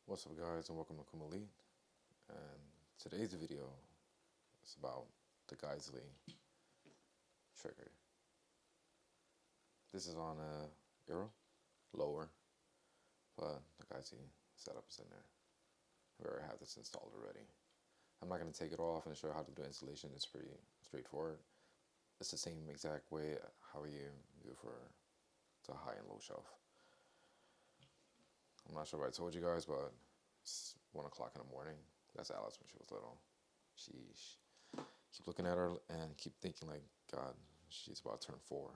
What's up guys, and welcome to Kuma, and today's video is about the Geissele trigger. This is on a Euro, lower, but the Geissele setup is in there. We already have this installed already. I'm not going to take it off and show you how to do installation. It's pretty straightforward. It's the same exact way how you do for the high and low shelf. I'm not sure if I told you guys, but it's 1 o'clock in the morning. That's Alice when she was little. Sheesh. Keep looking at her and keep thinking like, God, she's about to turn 4.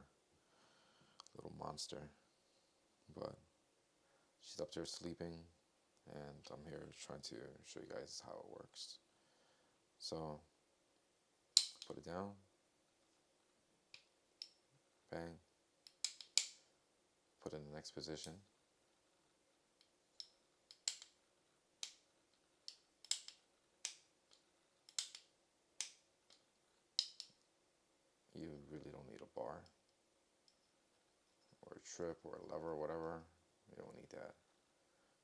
Little monster. But she's up there sleeping, and I'm here trying to show you guys how it works. So, put it down. Bang. Put it in the next position. You really don't need a bar or a trip or a lever or whatever. You don't need that.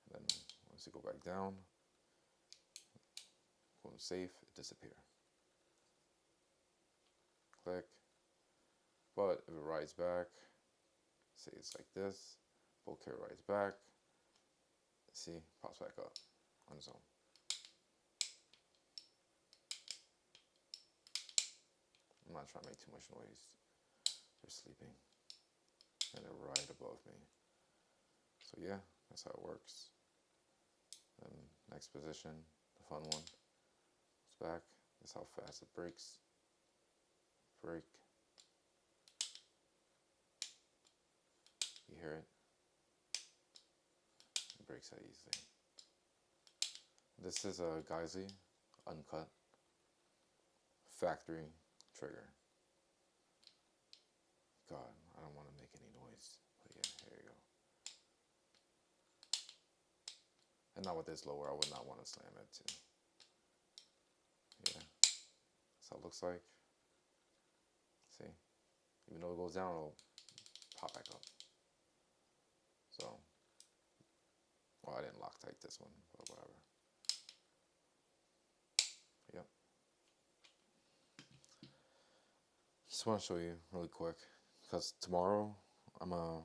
And then once you go back down, go to safe, it disappears. Click. But if it rides back, say it's like this, bolt carrier rides back, see, pops back up on its own. I'm not trying to make too much noise. They're sleeping, and they're right above me. So yeah, that's how it works. Then next position, the fun one. It's back. That's how fast it breaks. Break. You hear it? It breaks that easily. This is a Geissele uncut factory trigger. God, I don't want to make any noise, but yeah, here you go. And not with this lower, I would not want to slam it too. Yeah, that's how it looks like. See, even though it goes down, it'll pop back up. So, well, I didn't Loctite this one, but whatever. Yep. Just want to show you really quick, because tomorrow I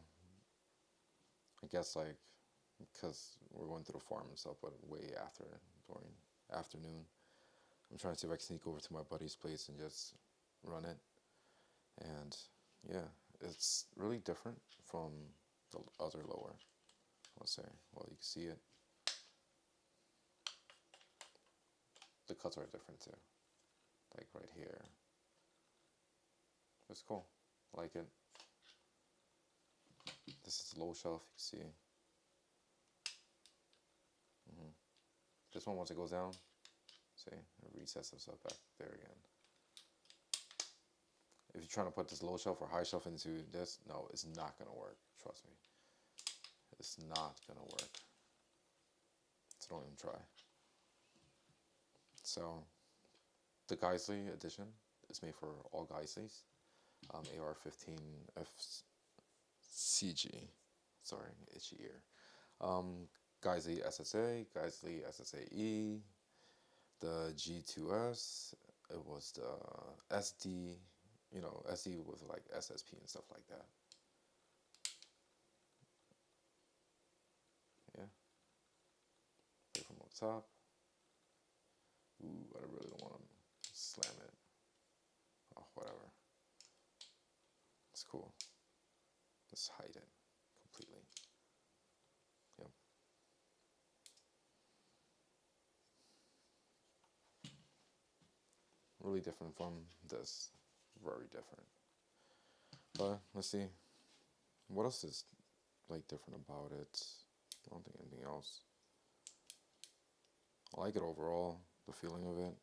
guess like, because we're going through the farm and stuff, but way after, during afternoon, I'm trying to see if I can sneak over to my buddy's place and just run it. And yeah, it's really different from the other lower, I'll say. Well, you can see it. The cuts are different too, like right here. It's cool, I like it. This is low shelf, you can see. This one, once it goes down, see, it resets itself back there again. If you're trying to put this low shelf or high shelf into this, no, it's not going to work. Trust me. It's not going to work. So don't even try. So, the Geissele edition is made for all Geisseles. AR-15 FCG. Sorry, itchy ear. Geissele SSA, Geissele SSAE, the G2S, it was the SD, SD with like SSP and stuff like that. Yeah. Play from the top. Ooh, I really don't want to slam it. Oh, whatever. It's cool. Just hide it completely. Yep. Really different from this. Very different. But let's see. What else is like different about it? I don't think anything else. I like it overall, the feeling of it.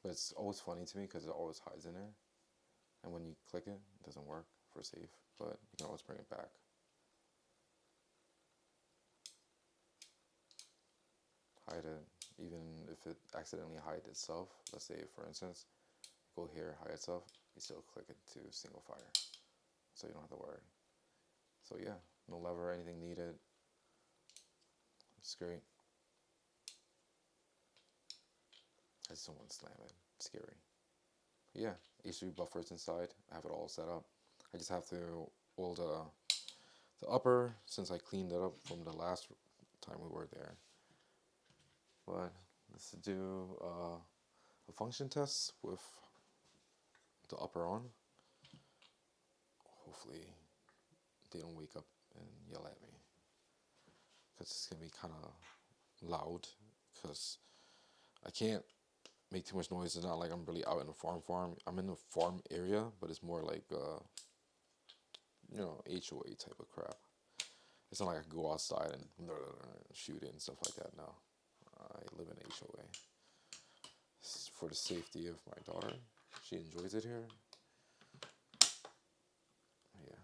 But it's always funny to me because it always hides in there. And when you click it, it doesn't work for safe, but you can always bring it back. Hide it, even if it accidentally hides itself. Let's say, for instance, go here, hide itself, you still click it to single fire. So you don't have to worry. So yeah, no lever or anything needed. It's great. I just don't want to slam it. It's scary. But yeah, HV buffers inside. I have it all set up. I just have to oil the upper since I cleaned it up from the last time we were there. But let's do a function test with the upper on. Hopefully they don't wake up and yell at me, because it's gonna be kind of loud, because I can't make too much noise. It's not like I'm really out in a farm. I'm in a farm area, but it's more like you know, HOA type of crap. It's not like I can go outside and shoot it and stuff like that. No, I live in HOA. It's for the safety of my daughter. She enjoys it here. Yeah.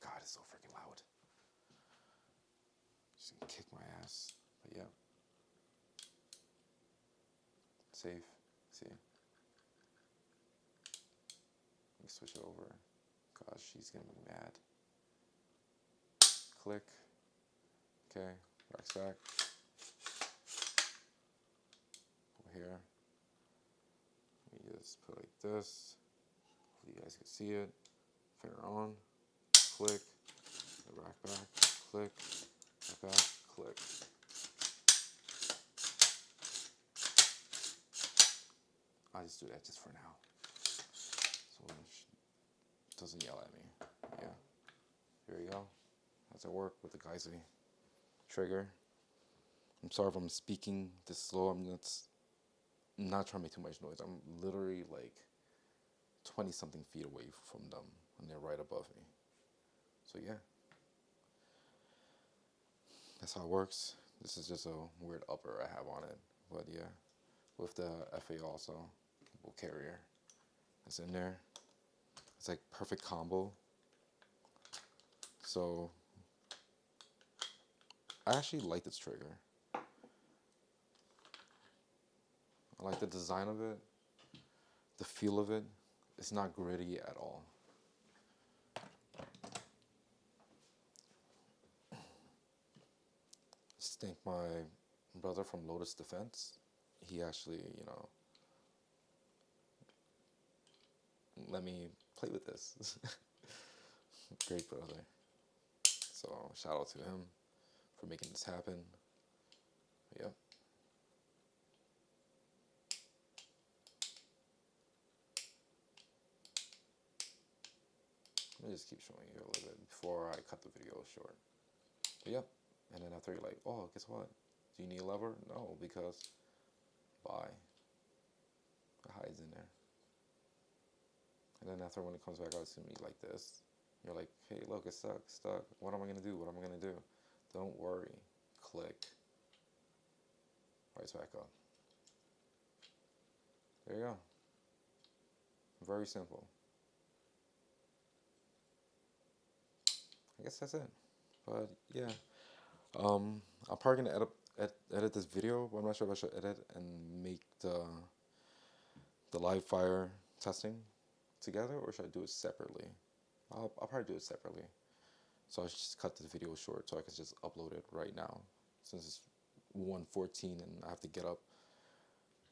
God, it's so freaking loud. She's gonna kick my ass. But yeah. Safe. See? Let me switch it over. Gosh, she's gonna be mad. Click. Okay, racks back. Over here. Let me just put it like this. Hopefully you guys can see it. Finger on. Click. Rack back. Click. Rack back. Click. I just do that just for now, so she doesn't yell at me. Yeah, here we go. That's at work with the Geissele trigger. I'm sorry if I'm speaking this slow. I'm not trying to make too much noise. I'm literally like 20 something feet away from them, and they're right above me. So yeah, that's how it works. This is just a weird upper I have on it, but yeah, with the FA also. Carrier that's in there. It's like perfect combo. So I actually like this trigger. I like the design of it, the feel of it. It's not gritty at all. Just thank my brother from Lotus Defense. He actually, you know, let me play with this. Great brother. So shout out to him for making this happen. Yep. Let me just keep showing you a little bit before I cut the video short. But yep. And then after you're like, oh, guess what? Do you need a lever? No, because bye. It hides in there. And then after, when it comes back out to me like this, you're like, hey, look, it's stuck. What am I going to do? What am I going to do? Don't worry. Click. Right back up. There you go. Very simple. I guess that's it. But yeah, I'm probably going to edit this video, but I'm not sure if I should edit and make the live fire testing together, or should I do it separately? I'll probably do it separately. So I should just cut the video short so I can just upload it right now, since it's 1:14 and I have to get up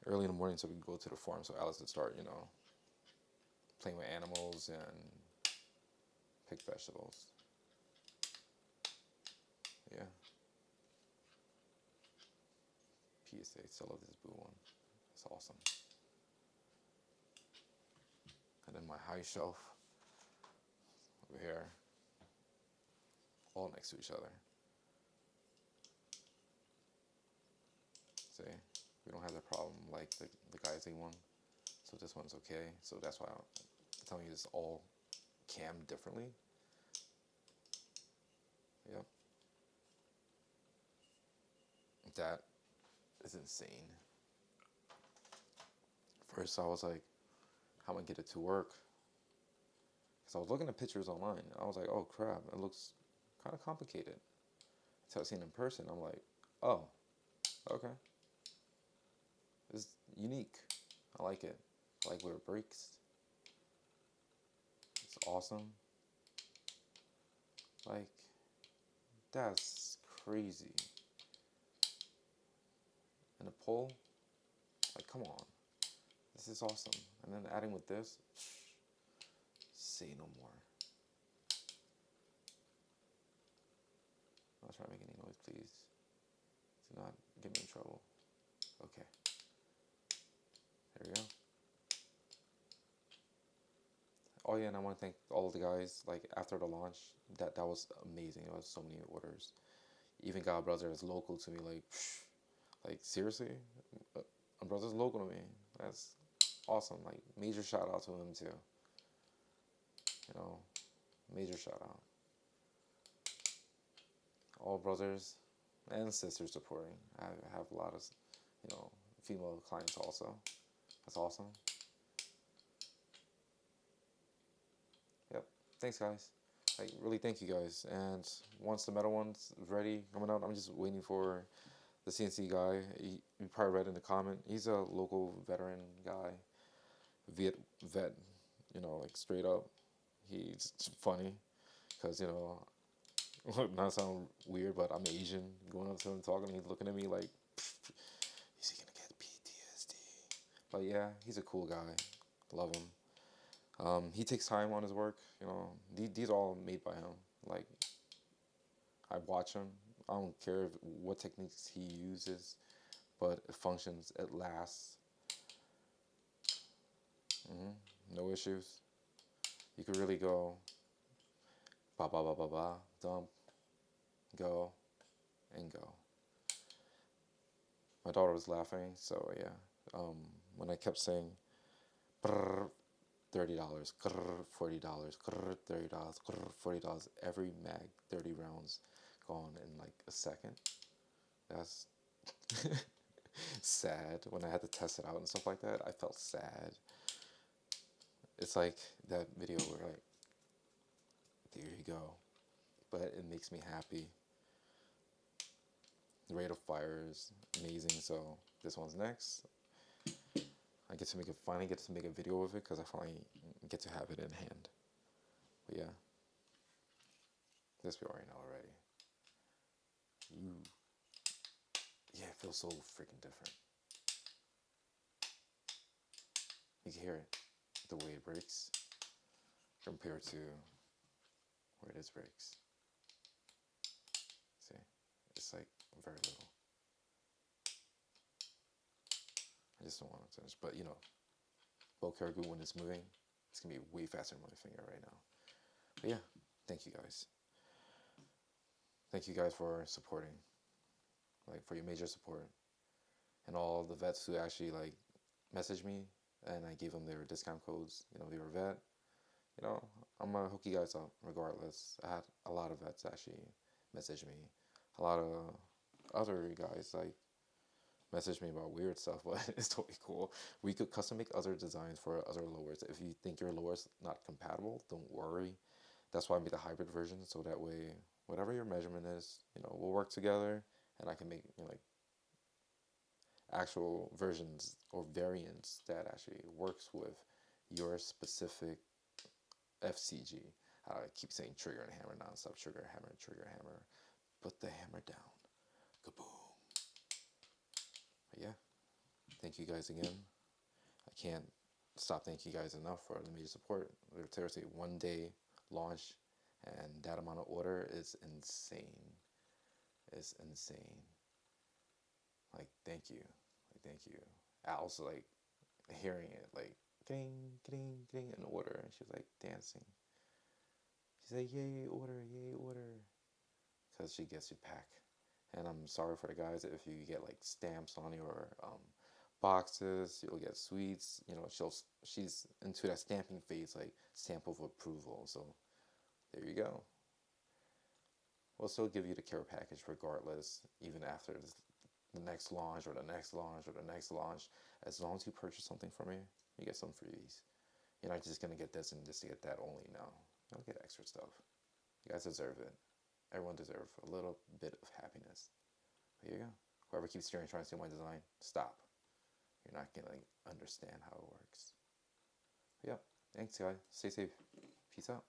early in the morning so we can go to the farm, so Alice can start, you know, playing with animals and pick vegetables. Yeah. PSA, I love this blue one. It's awesome. And then my high shelf over here, all next to each other. See, we don't have that problem like the Geissele one, so this one's okay. So that's why I'm telling you this all cammed differently. Yep. That is insane. First I was like, how am I get it to work? Because I was looking at pictures online and I was like, oh crap, it looks kind of complicated. Until I seen it in person, I'm like, oh, okay. It's unique. I like it. I like where it breaks. It's awesome. Like, that's crazy. And the pull, like, come on. This is awesome. And then adding with this, say no more. I'm not trying to make any noise, please. Do not get me in trouble. Okay. There we go. Oh yeah, and I want to thank all of the guys, like, after the launch, that was amazing. It was so many orders. Even got a brother that's local to me, like seriously? A brother's local to me. That's awesome. Like, major shout out to him too. You know, major shout out. All brothers and sisters supporting. I have a lot of, you know, female clients also. That's awesome. Yep. Thanks, guys. Like, really thank you guys. And once the metal one's ready, coming out, I'm just waiting for the CNC guy. You probably read in the comment. He's a local veteran guy. Vet, you know, like, straight up. He's funny because, you know, not sound weird, but I'm Asian. Going up to him talking, he's looking at me like, is he gonna get PTSD? But yeah, he's a cool guy. Love him. He takes time on his work. You know, these are all made by him. Like, I watch him. I don't care what techniques he uses, but it functions. It lasts. No issues. You could really go ba ba ba ba ba, dump, go, and go. My daughter was laughing, so yeah. When I kept saying $30, $40, $30, $40, every mag, 30 rounds gone in like a second. That's sad. When I had to test it out and stuff like that, I felt sad. It's like that video where, like, there you go. But it makes me happy. The rate of fire is amazing, so this one's next. I get to finally get to make a video of it because I finally get to have it in hand. But yeah, this we already know already. Yeah, it feels so freaking different. You can hear it, the way it breaks, compared to where this breaks. See, it's like very little. I just don't want to finish, but you know, bow caribou when it's moving, it's gonna be way faster than my finger right now. But yeah, thank you guys. Thank you guys for supporting, like, for your major support, and all the vets who actually, like, messaged me, and I gave them their discount codes. You know, they were a vet. You know, I'm gonna hook you guys up regardless. I had a lot of vets actually message me. A lot of other guys, like, message me about weird stuff, but it's totally cool. We could custom make other designs for other lowers. If you think your lower's not compatible, don't worry. That's why I made the hybrid version, so that way, whatever your measurement is, you know, we'll work together, and I can make, you know, like, actual versions or variants that actually works with your specific FCG. I keep saying trigger and hammer nonstop, trigger, hammer, put the hammer down, kaboom. But yeah, thank you guys again. I can't stop thanking you guys enough for the major support. We're seriously 1 day launch, and that amount of order is insane. It's insane. Like, thank you. Like, thank you. I also, like, hearing it, like, ding, ding, ding, an order, and she was, like, dancing. She's like, yay, order, because she gets your pack. And I'm sorry for the guys if you get, like, stamps on your boxes, you'll get sweets. You know, she's into that stamping phase, like, stamp of approval. So there you go. We'll still give you the care package regardless, even after the next launch or the next launch or the next launch. As long as you purchase something from me, you get some freebies. You're not just gonna get this and just get that only. No, you'll get extra stuff. You guys deserve it. Everyone deserves a little bit of happiness. But here you go. Whoever keeps trying to steal my design, stop. You're not gonna, like, understand how it works. But yeah, thanks guys. Stay safe. Peace out.